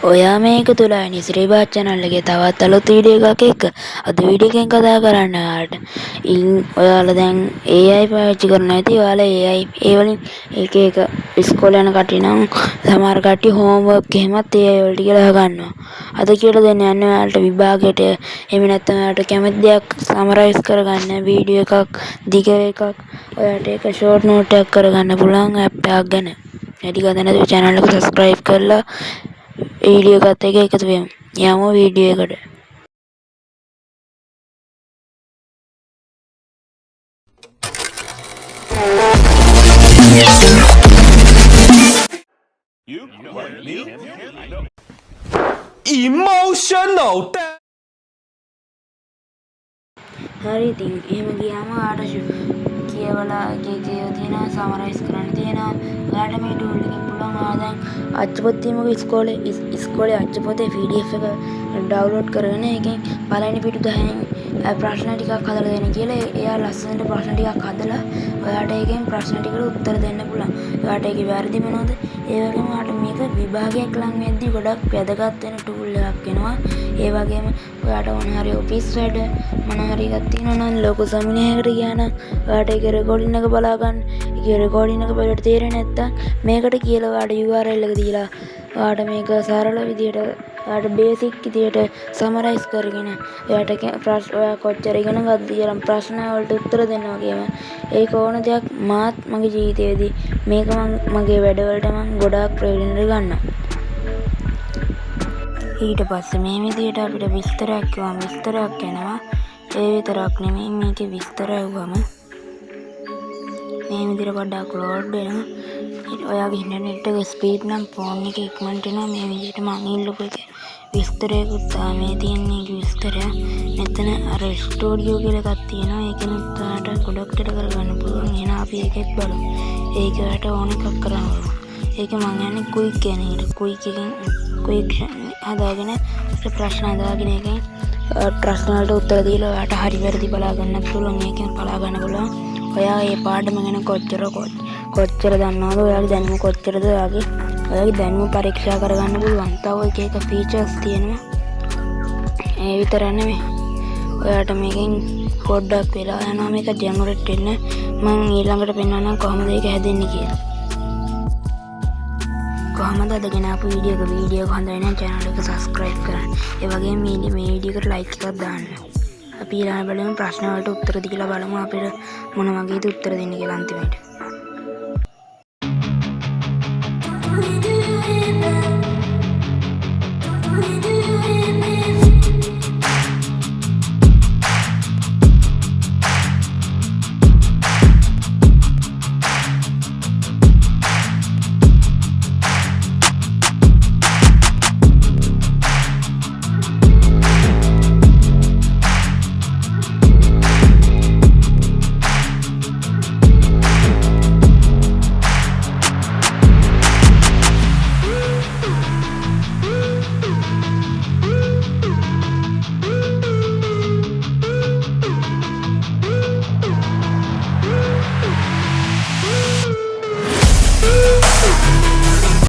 ඔයා මේක තුලා නිසිරිබා channel එකේ තවත් අලුත් වීඩියෝ එකක් එක්ක අද වීඩියෝ එකෙන් කතා කරන්න ඔයාලට. ඔයාලා දැන් AI පාවිච්චි කරනවා ඇති. ඔයාලා AI ඒ වලින් එක ඉස්කෝලේ යන කට්ටිය නම් සමහර කට්ටිය homework එහෙමත් AI වලට කියලා ගන්නවා. අද කියලා දෙන්න යන්නේ ඔයාලට විභාගයට එහෙම නැත්නම් ඔයාලට කැමති දෙයක් සමරයිස් කරගන්න වීඩියෝ එකක් දිග එකක් ඔයාලට ඒක ෂෝට් නෝට් එකක් කරගන්න පුළුවන් ඇප් එකක් ගැන. වැඩි ගන්න නැතුව channel එක subscribe කරලා වීඩියෝ එකත් එක්ක එකතු වෙමු. යමු වීඩියෝ එකට. Emotional හරි ඉතින් එහෙම ගියාම ඔයාලට කියවලා ඒකේ තියෙනවා සමරයිස් කරන්න තියෙනවා. ඔයාලට මේ ටූල් එකෙන් පුළුවන් ඔයා දැන් අච්චුපොත් තියමුකෝ ඉස්කෝලේ අච්චුපොතේ PDF එක ඩවුන්ලෝඩ් කරගෙන ඒකෙන් පළවෙනි පිටු 10න් ප්‍රශ්න ටිකක් හදලා දෙන්න කියලා එයා ලස්සනට ප්‍රශ්න ටිකක් හදලා ඔයාලට ඒකෙන් ප්‍රශ්න ටිකට උත්තර දෙන්න පුළුවන්. ඔයාලට ඒකේ වැරදි මොනවද? ඒ වගේම ඔයාලට මේක විභාගයක් ලඟ වෙද්දී ගොඩක් වැදගත් වෙන ටූල් එකක් වෙනවා. ඒ වගේම ඔයාලට මොන හරි ඔෆිස් වැඩ මොන හරි එකක් තියෙනවා නම් ලොකු සෙමිනාරයකට ගියා නම් ඔයාලට ඒක රෙකෝඩින් එක බලා ගන්න. ඒක රෙකෝඩින් එක බලලා තේරෙන්නේ නැත්තම් මේකට කියලා ඔයාලට URL එක දීලා ඔයාලට මේක සරල විදියට ඔයාලට බේසික් විදියට සමරයිස් කරගෙන ඔයාලට ඔයා කොච්චර ඉගෙන ගත්තද කියලා ප්‍රශ්න වලට උත්තර දෙන්න වගේම ඒක ඕන දෙයක් මාත් මගේ ජීවිතයේදී මේක මගේ වැඩවලට මම ගොඩාක් ප්‍රයෝජනෙට ගන්නවා. ඊට පස්සේ මේ විදියට අපිට විස්තරයක් කියවම විස්තරයක් එනවා. ඒ විතරක් නෙමෙයි මේකේ විස්තර ඇහුවම මේ විදියට පොඩ්ඩක් ලෝඩ් වෙනවා. ඔයාගේ ඉන්ටර්නෙට් එක ස්පීඩ් නම් ෆෝන් එක ඉක්මනට එනවා. මේ විදියට මම ඉල්ලපු එක විස්තරයකුත් මේ තියෙන්නේ විස්තරය. මෙතන අර ස්ටුඩියෝ කියලා එකක් තියෙනවා. ඒකෙන් උත්තරට ගොඩක් දෙයක් කරගන්න පුළුවන්. එහෙනම් අපි ඒකෙත් බලමු. ඒකට ඕන එකක් කරන්න ඕන. ඒක මම යන්නේ ක්වික් කියන එකට. ක්වික් එකෙන් ක්වික් හදාගෙන ප්‍රශ්න හදාගෙන එකෙන් ප්‍රශ්න වලට උත්තර දීලා ඔයාට හරි වැරදි බලා ගන්න පුළුවන්. ඒකෙන් බලා ගන්න පුළුවන්. ඔයා මේ පාඩම ගැන කොච්චර දන්නවද? ඔයාගේ දැනුම කොච්චරද? ඔයාගේ දැනුම පරීක්ෂා කරගන්න පුළුවන්. තව එක ෆීචර්ස් තියෙනවා. ඒ විතර නෙමෙයි. ඔයාට මේකෙන් පොඩ්ඩක් වෙලා යනවා මේක ජෙනරේට් වෙන්න. මම ඊළඟට පෙන්නන්නම් කොහොමද ඒක හැදෙන්නේ කියලා. කොහොමද අදගෙන ආපු වීඩියෝ එක හොඳයි නම් channel එක subscribe කරන්න. ඒ වගේම මේ වීඩියෝ එකට like එකක් දාන්න. අපි ඊළඟ බලමු ප්‍රශ්න වලට උත්තර දීලා බලමු අපිට මොන වගේද උත්තර දෙන්න කියලා අන්තිමට.